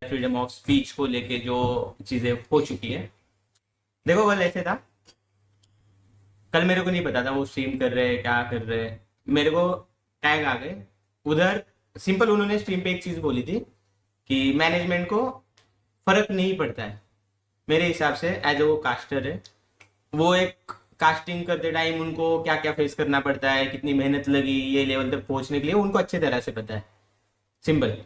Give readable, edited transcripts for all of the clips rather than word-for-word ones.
Freedom of speech को लेके जो चीजें हो चुकी है। देखो कल ऐसे था, कल मेरे को नहीं पता था वो स्ट्रीम कर रहे हैं क्या कर रहे हैं, मेरे को टैग आ गए उधर। सिंपल उन्होंने स्ट्रीम पे एक चीज बोली थी कि मैनेजमेंट को फर्क नहीं पड़ता है। मेरे हिसाब से एज वो कास्टर है, वो एक कास्टिंग करते टाइम उनको क्या क्या फेस करना पड़ता है, कितनी मेहनत लगी ये लेवल तक पहुंचने के लिए, उनको अच्छे तरह से पता है। सिंपल।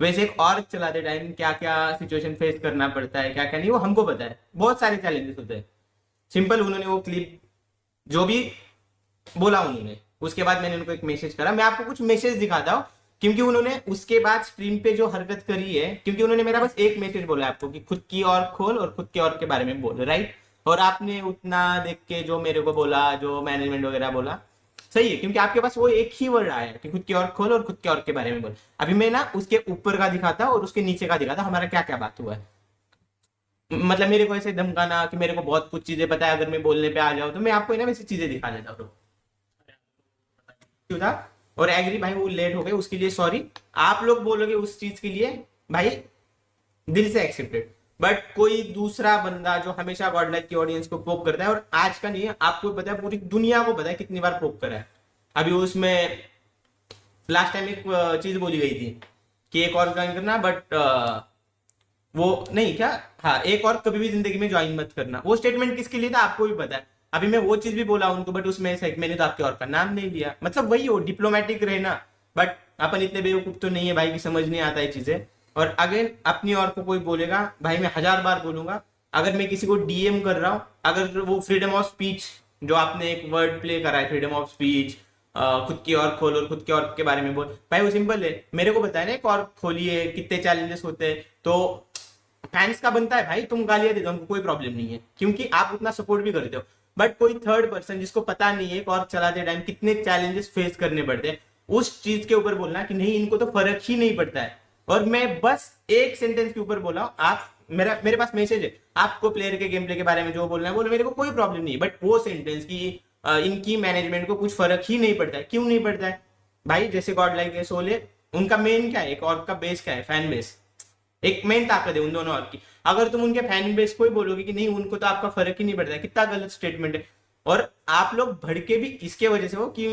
वैसे एक और चलाते टाइम क्या क्या सिचुएशन फेस करना पड़ता है क्या क्या नहीं, वो हमको पता है। बहुत सारे चैलेंजेस होते हैं। सिंपल उन्होंने वो क्लिप जो भी बोला उन्होंने, उसके बाद मैंने उनको एक मैसेज करा। मैं आपको कुछ मैसेज दिखाता हूँ, क्योंकि उन्होंने उसके बाद स्ट्रीम पे जो हरकत करी है, क्योंकि उन्होंने मेरा बस एक मैसेज बोला आपको कि खुद की और खोल और खुद के और के बारे में बोल, राइट। और आपने उतना देख के जो मेरे को बोला, जो मैनेजमेंट वगैरह बोला, सही है, क्योंकि आपके पास वो एक ही वर्ड आया कि खुद की और खोल और खुद के और के बारे में बोल। अभी मैं ना उसके ऊपर का दिखाता और उसके नीचे का दिखाता हमारा क्या क्या बात हुआ है। मतलब मेरे को ऐसे धमकाना कि मेरे को बहुत कुछ चीजें पता है, अगर मैं बोलने पे आ जाऊँ तो मैं आपको ना वैसी चीजें दिखा देता हूँ। क्यों था। और एग्री भाई, वो लेट हो गए उसके लिए सॉरी। आप लोग बोलोगे उस चीज के लिए भाई, दिल से एक्सेप्टेड। बट कोई दूसरा बंदा जो हमेशा गॉड लाइक की ऑडियंस को पोक करता है, और आज का नहीं है, आपको पता है, पूरी दुनिया को पता है कितनी बार पोक करा है। अभी उसमें लास्ट टाइम एक चीज बोली गई थी कि एक और ज्वाइन करना, बट वो नहीं क्या, हाँ, एक और कभी भी जिंदगी में ज्वाइन मत करना। वो स्टेटमेंट किसके लिए था आपको भी पता है। अभी मैं वो चीज भी बोला उनको, बट उसमें से मैंने तो आपके और का नाम नहीं लिया। मतलब वही हो, डिप्लोमेटिक रहना। बट अपन इतने बेवकूफ तो नहीं है भाई कि समझ नहीं आता है चीजें। और अगेन अपनी और को कोई बोलेगा भाई, मैं 1000 बार बोलूंगा, अगर मैं किसी को डीएम कर रहा हूँ, अगर वो फ्रीडम ऑफ स्पीच जो आपने एक वर्ड प्ले करा है, फ्रीडम ऑफ स्पीच, खुद की और खोल और खुद के और के बारे में बोल, भाई वो सिंपल है। मेरे को बताया ना एक और खोलिए, कितने चैलेंजेस होते हैं, तो फैंस का बनता है भाई, तुम गालियां दे दो, हमको कोई प्रॉब्लम नहीं है, क्योंकि आप उतना सपोर्ट भी करते हो। बट कोई थर्ड पर्सन जिसको पता नहीं है और चलाते टाइम कितने चैलेंजेस फेस करने पड़ते हैं, उस चीज के ऊपर बोलना कि नहीं इनको तो फर्क ही नहीं पड़ता है। और मैं बस एक सेंटेंस के ऊपर बोला, आप मेरे पास मैसेज है, आपको प्लेयर के गेम प्ले के बारे में जो बोलना है बोलो, मेरे को कोई प्रॉब्लम नहीं है। बट वो सेंटेंस की इनकी मैनेजमेंट को कुछ फर्क ही नहीं पड़ता है, क्यों नहीं पड़ता है भाई। जैसे गॉड लाइक है, सोले, उनका मेन क्या है, एक और का बेस क्या है, फैन बेस। एक मेन ताकत है उन दोनों और की। अगर तुम उनके फैन बेस को ही बोलोगे कि नहीं उनको तो आपका फर्क ही नहीं पड़ता है, कितना गलत स्टेटमेंट है। और आप लोग भड़के भी इसके वजह से हो कि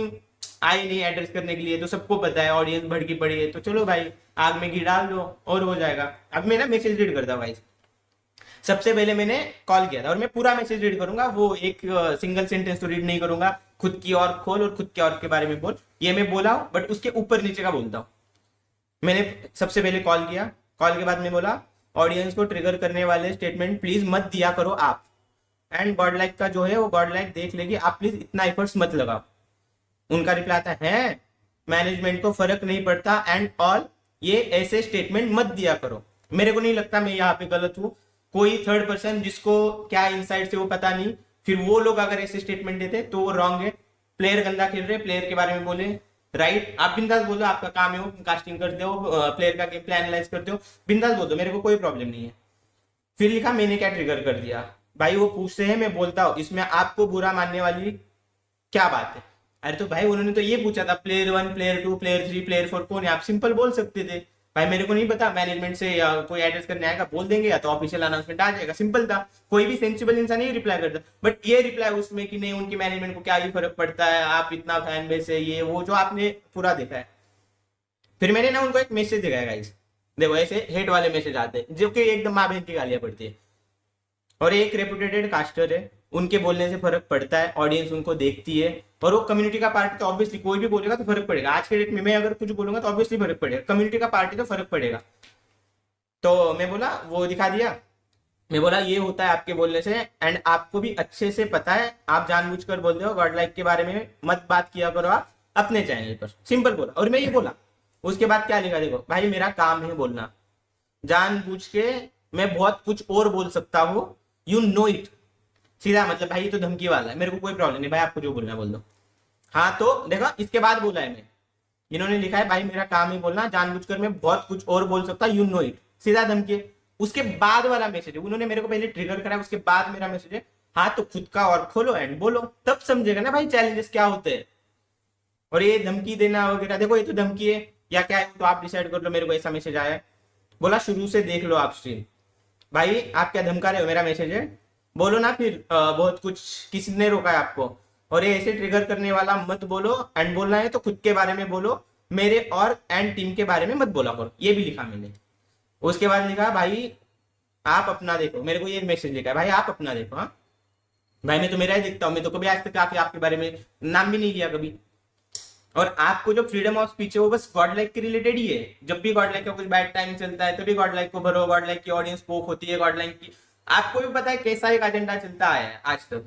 आए नहीं एड्रेस करने के लिए, तो सबको पता है ऑडियंस भड़की पड़ी है, तो चलो भाई आग में घी डाल दो और हो जाएगा। अब मैं ना मैसेज रीड करता हूँ भाई। सबसे पहले मैंने कॉल किया था, और मैं पूरा मैसेज रीड करूंगा, वो एक सिंगल सेंटेंस तो रीड नहीं करूंगा। खुद की और खोल और खुद के और के बारे में बोल, ये मैं बोला हूं, बट उसके ऊपर नीचे का बोलता हूँ। मैंने सबसे पहले कॉल किया, कॉल के बाद मैं बोला ऑडियंस को ट्रिगर करने वाले स्टेटमेंट प्लीज मत दिया करो आप, एंड गॉड लाइक का जो है वो गॉड लाइक देख लेगी, आप प्लीज इतना एफर्ट्स मत लगाओ। उनका रिप्लाई आता है मैनेजमेंट को फर्क नहीं पड़ता एंड ऑल, ये ऐसे स्टेटमेंट मत दिया करो। मेरे को नहीं लगता मैं यहाँ पे गलत हूँ। कोई थर्ड पर्सन जिसको क्या इनसाइड से वो पता नहीं, फिर वो लोग अगर ऐसे स्टेटमेंट देते तो वो रॉन्ग है। प्लेयर गंदा खेल रहे, प्लेयर के बारे में बोले, राइट। आप बिंदास बोलो, आपका काम है, वो कास्टिंग करते हो, प्लेयर का गेम प्लान एनालाइज करते हो, बिंदास बोल दो, मेरे को कोई प्रॉब्लम नहीं है। फिर लिखा मैंने क्या ट्रिगर कर दिया। भाई वो पूछते हैं, मैं बोलता हूँ इसमें आपको बुरा मानने वाली क्या बात है। अरे तो भाई उन्होंने तो ये पूछा था प्लेयर 1, प्लेयर 2, प्लेयर 3, प्लेयर 4 कौन है, आप सिंपल बोल सकते थे। भाई मेरे को नहीं पता, मैनेजमेंट से या कोई एड्रेस करने आएगा बोल देंगे, या तो ऑफिशियल अनाउंसमेंट आ जाएगा, सिंपल था। कोई भी सेंसिबल इंसान ये रिप्लाई करता। बट ये रिप्लाई उसमें कि नहीं उनकी मैनेजमेंट को क्या ही फर्क पड़ता है, आप इतना फैन बेस है, ये वो जो आपने पूरा देखा है। फिर मैंने ना उनको एक मैसेज दिखाया गाइस, देखो ऐसे हेट वाले मैसेज आते हैं जो कि एकदम माँ बहन की गालियां पड़ती है। और एक रेपुटेटेड कास्टर है, उनके बोलने से फर्क पड़ता है, ऑडियंस उनको देखती है, और वो कम्युनिटी का पार्टी, तो ऑब्वियसली कोई भी बोलेगा तो फर्क पड़ेगा। आज के डेट में मैं अगर कुछ बोलूंगा तो ऑब्वियसली फर्क पड़ेगा, कम्युनिटी का पार्टी तो फर्क पड़ेगा। तो मैं बोला वो दिखा दिया, मैं बोला ये होता है आपके बोलने से, एंड आपको भी अच्छे से पता है, आप जानबूझकर बोलते हो, गॉड लाइक के बारे में मत बात किया करो आप अपने चैनल पर, सिंपल बोला। और मैं ये बोला, उसके बाद क्या लिखा देखो भाई, मेरा काम है बोलना, जानबूझ के मैं बहुत कुछ और बोल सकता हूँ, यू नो इट। सीधा मतलब भाई ये तो धमकी वाला है, मेरे को कोई प्रॉब्लम नहीं भाई, आपको जो बोलना है बोल दो। हाँ तो देखो इसके बाद बोला है मैं, इन्होंने लिखा है भाई मेरा काम ही बोलना, जानबूझकर मैं बहुत कुछ और बोल सकता, यू नो इट, सीधा धमकी। उसके बाद वाला मैसेज है, उन्होंने मेरे को पहले ट्रिगर करा, उसके बाद मेरा मैसेज है, हाँ तो खुद का और खोलो एंड बोलो, तब समझेगा ना भाई चैलेंजेस क्या होते हैं। और ये धमकी देना वगैरह, देखो ये तो धमकी है या क्या है तो आप डिसाइड कर लो, मेरे को ऐसा मैसेज आया है। बोला शुरू से देख लो आप स्ट्रीम। भाई आप क्या धमका रहे हो, मेरा मैसेज है, बोलो ना फिर बहुत कुछ, किसने रोका है आपको? और ये ऐसे ट्रिगर करने वाला मत बोलो, एंड बोलना है तो खुद के बारे में बोलो, मेरे और एंड टीम के बारे में मत बोला करो, ये भी लिखा मैंने। उसके बाद लिखा भाई आप अपना देखो, मेरे को ये मैसेज लिखा है, भाई आप अपना देखो। हाँ भाई मैं तो मेरा ही देखता हूँ, मैं तो कभी आज तक आके आपके बारे में नाम भी नहीं लिया कभी। और आपको जो फ्रीडम ऑफ स्पीच है वो बस गॉड लाइक के रिलेटेड ही है। जब भी गॉड लाइक का कुछ बैड टाइम चलता है तभी गॉड लाइक को भरो, गॉड लाइक की ऑडियंस पोक होती है, गॉड लाइक की। आपको भी पता है कैसा एक एजेंडा चलता है आज तक,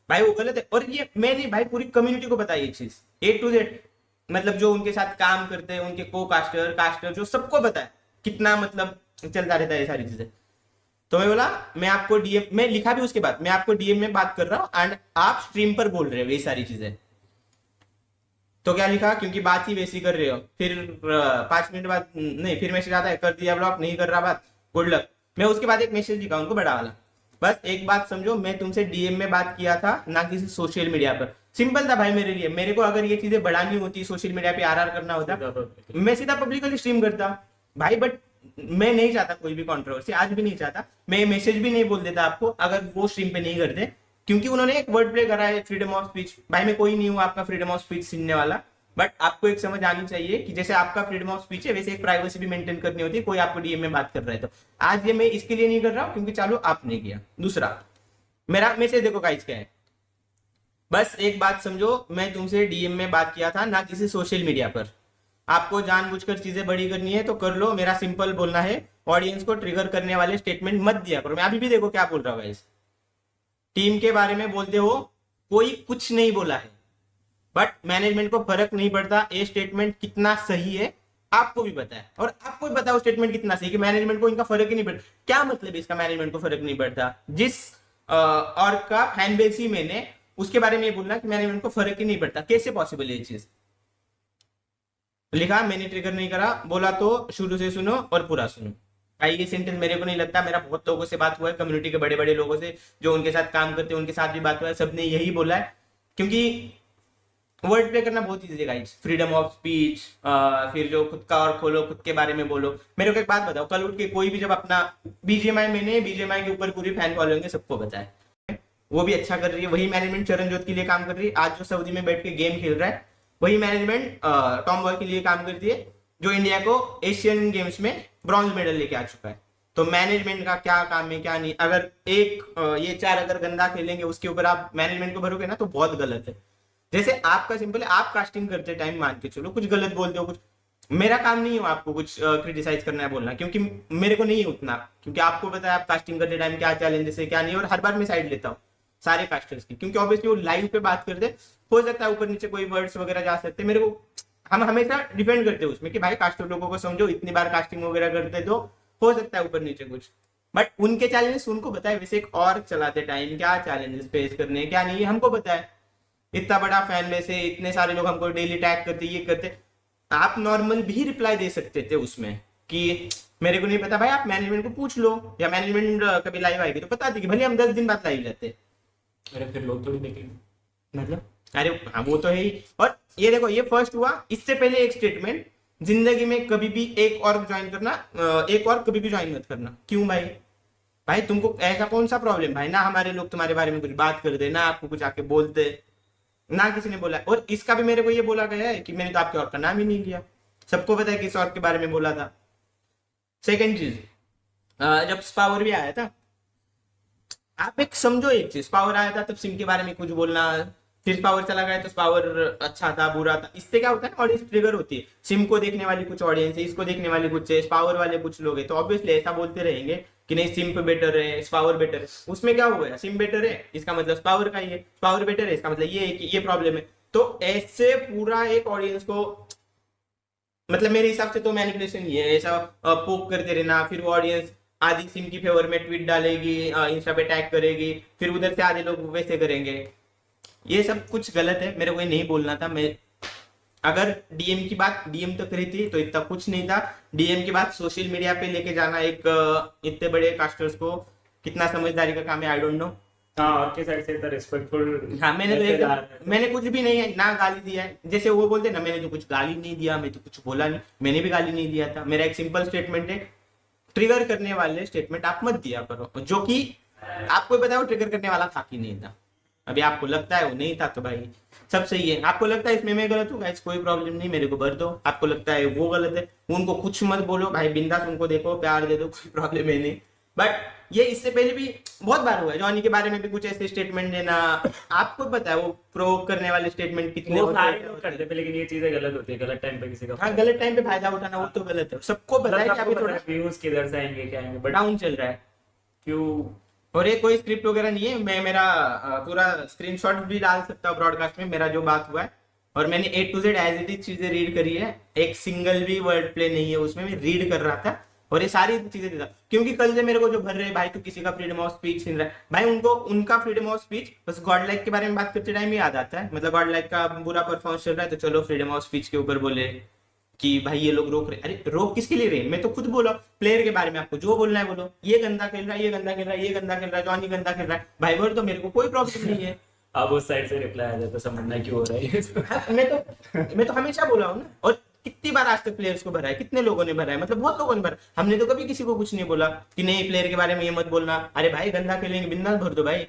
भाई वो गलत है। और ये मैं नहीं भाई, पूरी कम्युनिटी को पता है ये चीज, ए टू जेड। मतलब जो उनके साथ काम करते हैं, उनके को कास्टर कास्टर जो, सबको पता है कितना मतलब चलता रहता है ये सारी चीजें। तो मैं बोला मैं आपको डीएम में लिखा भी, उसके बाद मैं आपको डीएम में बात कर रहा हूँ एंड आप स्ट्रीम पर बोल रहे हो ये सारी चीजें। तो क्या लिखा, क्योंकि बात ही वैसी कर रहे हो। फिर 5 मिनट बाद नहीं, फिर मैसेज आता है कर दिया ब्लॉक, नहीं कर रहा बात, गुड लक। मैं उसके बाद एक मैसेज लिखा उनको बड़ा वाला, बस एक बात समझो, मैं तुमसे डीएम में बात किया था ना किसी सोशल मीडिया पर। सिंपल था भाई मेरे लिए। मेरे को अगर ये चीजें बढ़ानी होती, सोशल मीडिया पे आरआर करना होता, मैं सीधा पब्लिकली स्ट्रीम करता भाई। बट मैं नहीं चाहता कोई भी कंट्रोवर्सी, आज भी नहीं चाहता। मैं मैसेज भी नहीं बोल देता आपको अगर वो स्ट्रीम पे नहीं करते, क्योंकि उन्होंने एक वर्ड प्ले करा है फ्रीडम ऑफ स्पीच। भाई मैं कोई नहीं हूं आपका फ्रीडम ऑफ स्पीच छीनने वाला, बट आपको एक समझ आनी चाहिए कि जैसे आपका फ्रीडम ऑफ स्पीच है वैसे एक प्राइवेसी भी मेंटेन करनी होती है। कोई आपको डीएम में बात कर रहा है तो आज ये मैं इसके लिए नहीं कर रहा हूं क्योंकि चालू आपने किया। दूसरा मेरा मैसेज देखो गाइस क्या है, बस एक बात समझो, मैं तुमसे डीएम में बात किया था ना किसी सोशल मीडिया पर। आपको जानबूझकर चीजें बड़ी करनी है तो कर लो, मेरा सिंपल बोलना है, ऑडियंस को ट्रिगर करने वाले स्टेटमेंट मत दिया करो। मैं अभी भी देखो क्या बोल रहा हूँ गाइस, टीम के बारे में बोलते हो, कोई कुछ नहीं बोला है, बट मैनेजमेंट को फर्क नहीं पड़ता ये स्टेटमेंट कितना सही है, आपको भी पता है। और आपको भी पता है वो स्टेटमेंट कितना सही है कि मैनेजमेंट को इनका फर्क ही नहीं पड़ता। क्या मतलब इसका मैनेजमेंट को फर्क नहीं पड़ता? जिस और का फैन बेस ही मैंने, उसके बारे में ये बोलना कि मैनेजमेंट को फर्क ही नहीं पड़ता, कैसे पॉसिबल है ये चीज? लिखा मैंने ट्रिगर नहीं करा, बोला तो शुरू से सुनो और पूरा सुनो। भाई ये सेंटेंस मेरे को नहीं लगता, मेरा बहुत लोगों से बात हुआ है, कम्युनिटी के बड़े बड़े लोगों से जो उनके साथ काम करते हैं उनके साथ भी बात हुआ है, सबने यही बोला है। क्योंकि वर्ड प्ले करना बहुत ईजी है गाइस, फ्रीडम ऑफ स्पीच, फिर जो खुद का और खोलो, खुद के बारे में बोलो। मेरे को एक बात बताओ, कल उठ के कोई भी जब अपना बीजेएमआई, मैंने बीजेएमआई के ऊपर पूरी फैन फॉलोइंग है, सबको पता है, वो भी अच्छा कर रही है। वही मैनेजमेंट चरणजोत के लिए काम कर रही है, आज जो सऊदी में बैठ के गेम खेल रहा है वही मैनेजमेंट टॉम बॉय के लिए काम करती है, जो इंडिया को एशियन गेम्स में ब्रॉन्ज मेडल लेके आ चुका है। तो मैनेजमेंट का क्या काम है क्या नहीं, अगर एक ये 4 अगर गंदा खेलेंगे उसके ऊपर आप मैनेजमेंट को भरोगे ना तो बहुत गलत है। जैसे आपका सिंपल है, आप कास्टिंग करते टाइम मान के चलो कुछ गलत बोलते हो, कुछ मेरा काम नहीं हो आपको कुछ क्रिटिसाइज करना है, बोलना, क्योंकि मेरे को नहीं उतना, क्योंकि आपको पता है आप कास्टिंग करते टाइम क्या चैलेंजेस है क्या नहीं। और हर बार मैं साइड लेता हूँ सारे कास्टर्स की, क्योंकि ऑब्वियसली वो लाइव पे बात करते, हो सकता है ऊपर नीचे कोई वर्ड्स वगैरह जा सकते, मेरे को हम हमेशा डिपेंड करते हैं उसमें कि भाई कास्टर लोगों को समझो, इतनी बार कास्टिंग वगैरह करते तो हो सकता है ऊपर नीचे कुछ, बट उनके चैलेंजेस उनको पता है। वैसे एक और चलाते टाइम क्या चैलेंजेस फेस करने क्या नहीं हमको पता है। इतना बड़ा फैन बेस है, इतने सारे लोग हमको डेली टैग करते, ये करते, आप नॉर्मल भी रिप्लाई दे सकते थे उसमें कि मेरे को नहीं पता। भाई आप मैनेजमेंट को पूछ लो, या मैनेजमेंट कभी लाइव आएगी तो बता दी कि भले हम 10 दिन बाद लाइव रहते। अरे फिर लोग तो भी देखेंगे, मतलब अरे हाँ वो तो है ही। और ये देखो ये फर्स्ट हुआ, इससे पहले एक स्टेटमेंट, जिंदगी में कभी भी एक और ज्वाइन करना, एक और कभी भी ज्वाइन मत करना। क्यों भाई? भाई तुमको ऐसा कौन सा प्रॉब्लम? भाई ना हमारे लोग तुम्हारे बारे में कुछ बात करते, ना आपको कुछ आके बोलते, ना किसी ने बोला। और इसका भी मेरे को ये बोला गया है कि मैंने तो आपके और का नाम ही नहीं लिया, सबको पता है किस और के बारे में बोला था। सेकेंड चीज, जब स्पावर भी आया था, आप एक समझो एक चीज, पावर आया था तब सिम के बारे में कुछ बोलना, फिर पावर चला गया तो पावर अच्छा था बुरा था, इससे क्या होता है ना, ऑडियंस ट्रिगर होती है। सिम को देखने वाली कुछ ऑडियंस है, इसको देखने वाली कुछ है, पावर वाले कुछ लोग हैं, तो ऑब्वियसली ऐसा बोलते रहेंगे कि नहीं सिम पे बेटर है, पावर बेटर है। उसमें क्या हो गया, सिम बेटर है इसका मतलब पावर का ही है, पावर बेटर है इसका मतलब ये है कि ये प्रॉब्लम है। तो ऐसे पूरा एक ऑडियंस को, मतलब मेरे हिसाब से तो मैनिपुलेशन ही है, ऐसा पोक करते रहना, फिर वो ऑडियंस आधी सिम की फेवर में ट्वीट डालेगी, इंस्टा पे टैग करेगी, फिर उधर से आधे लोग वैसे करेंगे। ये सब कुछ गलत है, मेरे को ये नहीं बोलना था। मैं अगर डीएम की बात डीएम तक रही थी तो इतना कुछ नहीं था। डीएम की बात सोशल मीडिया पे लेके जाना एक इतने बड़े कास्टर्स को कितना समझदारी का काम है, आई डोंट नो। हाँ आपके साइड से रिस्पेक्टफुल। हाँ मैंने कुछ भी नहीं है ना गाली दिया है, जैसे वो बोलते ना मैंने तो कुछ गाली नहीं दिया, मैं तो कुछ बोला नहीं, मैंने भी गाली नहीं दिया था। मेरा एक सिंपल स्टेटमेंट है, ट्रिगर करने वाले स्टेटमेंट आप मत दिया करो, जो कि आपको पता है वो ट्रिगर करने वाला था कि नहीं था। अभी आपको लगता है वो नहीं था तो भाई सब सही है। आपको लगता है इसमें मैं गलत हूँ गाइस, कोई प्रॉब्लम नहीं, मेरे को भर दो। आपको लगता है वो गलत है, उनको कुछ मत बोलो भाई, बिंदास उनको देखो, प्यार दे दो, कोई प्रॉब्लम है नहीं। बट ये इससे पहले भी बहुत बार हुआ है, जॉनी के बारे में भी कुछ ऐसे स्टेटमेंट देना, आपको पता है वो प्रोवोक करने वाले स्टेटमेंट कितने वो होते सारे हैं। लोग करते थे, लेकिन ये चीजें गलत होती है, गलत टाइम पे किसी का हाँ, गलत टाइम पे फायदा उठाना वो तो गलत है, सबको पता है कि अभी थोड़ा व्यूज किधर से आएंगे क्या आएंगे, बट डाउन चल रहा है। क्यों? और ये कोई स्क्रिप्ट वगैरह नहीं है, मैं मेरा पूरा स्क्रीनशॉट भी डाल सकता हूँ ब्रॉडकास्ट में, मेरा जो बात हुआ है, और मैंने A to Z as it is चीजें रीड करी है, एक सिंगल भी वर्ड प्ले नहीं है उसमें, मैं रीड कर रहा था और ये सारी चीजें देता। क्योंकि कल से मेरे को जो भर रहे भाई तो किसी का फ्रीडम ऑफ स्पीच छीन रहा है भाई, उनको उनका फ्रीडम ऑफ स्पीच बस गॉड लाइक के बारे में बात करते टाइम ही याद आता है। मतलब गॉड लाइक का बुरा परफॉर्मेंस चल रहा है तो चलो फ्रीडम ऑफ स्पीच के ऊपर बोले कि भाई ये लोग रोक रहे। अरे रोक किसके लिए रहे, मैं तो खुद बोला प्लेयर के बारे में, आपको जो बोलना है बोलो, ये गंदा खेल रहा है, ये गंदा खेल रहा है, ये गंदा खेल रहा है, जॉनी गंदा खेल रहा है भाई, बोल तो मेरे को कोई प्रॉब्लम नहीं है। अब उस साइड से रिप्लाई आ जाता, समझना क्यों हो रहा है ये। हाँ, मैं तो हमेशा बोला हूँ ना, और कितनी बार आज तक प्लेयर्स को भरा है, कितने लोगों ने भरा है, मतलब बहुत लोगों ने भरा। हमने तो कभी किसी को कुछ नहीं बोला कि नहीं प्लेयर के बारे में ये मत बोलना। अरे भाई गंदा खेलेंगे बिंदास भर दो भाई,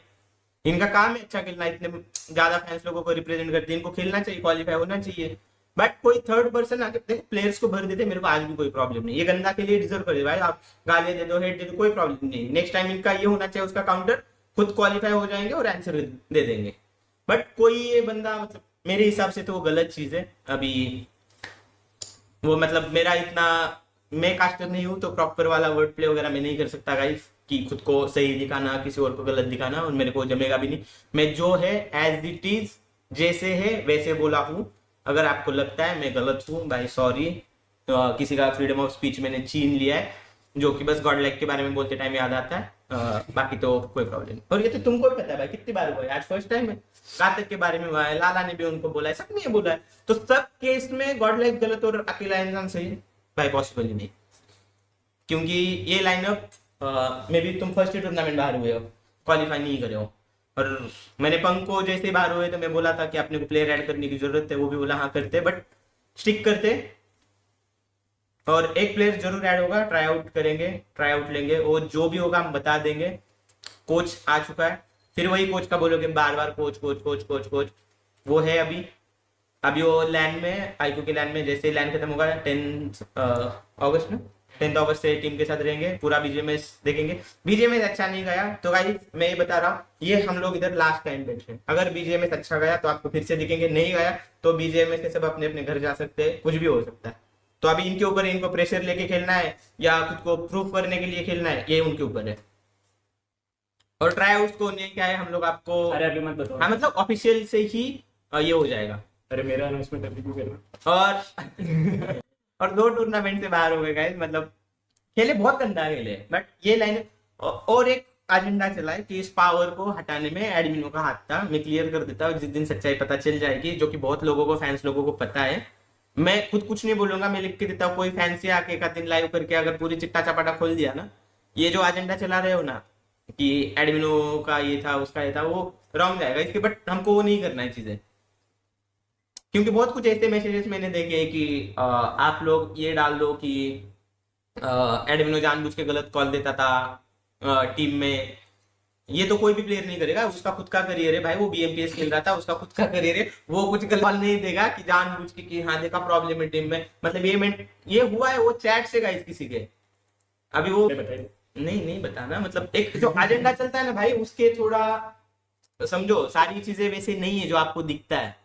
इनका काम है अच्छा खेलना, इतने ज्यादा फैंस लोगों को रिप्रेजेंट करते हैं, इनको खेलना चाहिए, क्वालिफाई होना चाहिए। बट कोई थर्ड पर्सन आके प्लेयर्स को भर देते, मेरे को आज भी कोई प्रॉब्लम नहीं, ये गंदा के लिए डिजर्व करे भाई, आप गाली दे दो, हेट दे दो, कोई प्रॉब्लम नहीं। नेक्स्ट टाइम इनका ये होना चाहिए, उसका काउंटर खुद क्वालिफाई हो जाएंगे और आंसर दे देंगे। बट कोई ये बंदा, मतलब मेरे हिसाब से तो वो गलत चीज है। अभी वो मतलब मेरा इतना, मैं कास्टर नहीं हूँ तो प्रॉपर वाला वर्ड प्ले वगैरह मैं नहीं कर सकता गाइस, कि खुद को सही दिखाना, किसी और को गलत दिखाना, और मेरे को जमेगा भी नहीं। मैं जो है एज इट इज, जैसे है वैसे बोला हूँ। अगर आपको लगता है मैं गलत हूँ भाई सॉरी, किसी का फ्रीडम ऑफ स्पीच मैंने छीन लिया है, जो कि बस गॉड लाइक के बारे में बोलते टाइम याद आता है, बाकी तो कोई प्रॉब्लम नहीं। और ये तो तुमको भी पता है भाई, कितनी बार हुआ है, आज फर्स्ट टाइम है। कार्तिक के बारे में हुआ है, लाला ने भी उनको बोला है, सबने बोला है, तो सब केस में गॉड लाइक गलत और अकेला इंसान सही है भाई, पॉसिबल ही नहीं। क्योंकि ये लाइनअप में भी तुम फर्स्ट टूर्नामेंट बाहर हुए हो, क्वालिफाई नहीं करे हो, और मैंने पंक को जैसे ही बाहर हुए तो मैं बोला था कि अपने को प्लेयर ऐड करने की जरूरत है, वो भी बोला हाँ करते, बट स्टिक करते, और एक प्लेयर जरूर ऐड होगा, ट्राई आउट करेंगे, ट्राई आउट लेंगे, और जो भी होगा हम बता देंगे। कोच आ चुका है, फिर वही कोच का बोलोगे बार बार coach coach coach coach coach, वो है अभी वो लैंड में, आईक्यू के लैंड में, जैसे लैंड खत्म होगा 10 अगस्त में, 10 अगस्त से टीम के साथ रहेंगे, पूरा बीजीएमएस देखेंगे। बीजीएमएस अच्छा नहीं गया तो गाइस मैं ये बता रहा हूँ, ये हम लोग इधर लास्ट टाइम बैठ रहे हैं, अगर बीजीएमएस अच्छा गया तो आपको फिर से दिखेंगे, नहीं गया तो बीजीएमएस से सब अपने अपने घर जा सकते हैं, कुछ भी हो सकता है। तो अभी इनके ऊपर, इनको प्रेशर लेके खेलना है या खुद को प्रूव करने के लिए खेलना है, ये उनके ऊपर है। और ट्राई आउट को नहीं क्या है, हम लोग आपको, अरे अभी मत बताओ। हाँ मतलब ऑफिशियल से ही ये हो जाएगा। अरे मेरा अनाउंसमेंट अभी क्यों करना? और 2 टूर्नामेंट से बाहर हो गए गाइस, मतलब खेले बहुत गंदा खेले, बट ये लाइन। और एक एजेंडा चला है कि इस पावर को हटाने में एडमिनों का हाथ था, मैं क्लियर कर देता हूँ, जिस दिन सच्चाई पता चल जाएगी, जो कि बहुत लोगों को, फैंस लोगों को पता है। मैं खुद कुछ नहीं बोलूंगा, मैं लिख के देता हूँ, कोई फैंस आके एक दिन लाइव करके अगर पूरी चिट्टा चपाटा खोल दिया ना, ये जो एजेंडा चला रहे हो ना कि एडमिनों का ये था उसका ये था, वो रॉन्ग जाएगा इसके। बट हमको वो नहीं करना है चीजें, क्योंकि बहुत कुछ ऐसे मैसेजेस मैंने देखे कि आप लोग ये डाल दो कि एडमिनो जानबूझ के गलत कॉल देता था टीम में। ये तो कोई भी प्लेयर नहीं करेगा, उसका खुद का करियर है भाई, वो बीएमपीएस खेल रहा था, उसका खुद का करियर है, वो कुछ गलत कॉल नहीं देगा कि जानबूझ के कि हाँ देखा प्रॉब्लम है टीम में। मतलब ये हुआ है, वो चैट से गाइस किसी के, अभी वो नहीं बताना, मतलब एक जो एजेंडा चलता है ना भाई, उसके थोड़ा समझो, सारी चीजें वैसे नहीं है जो आपको दिखता है।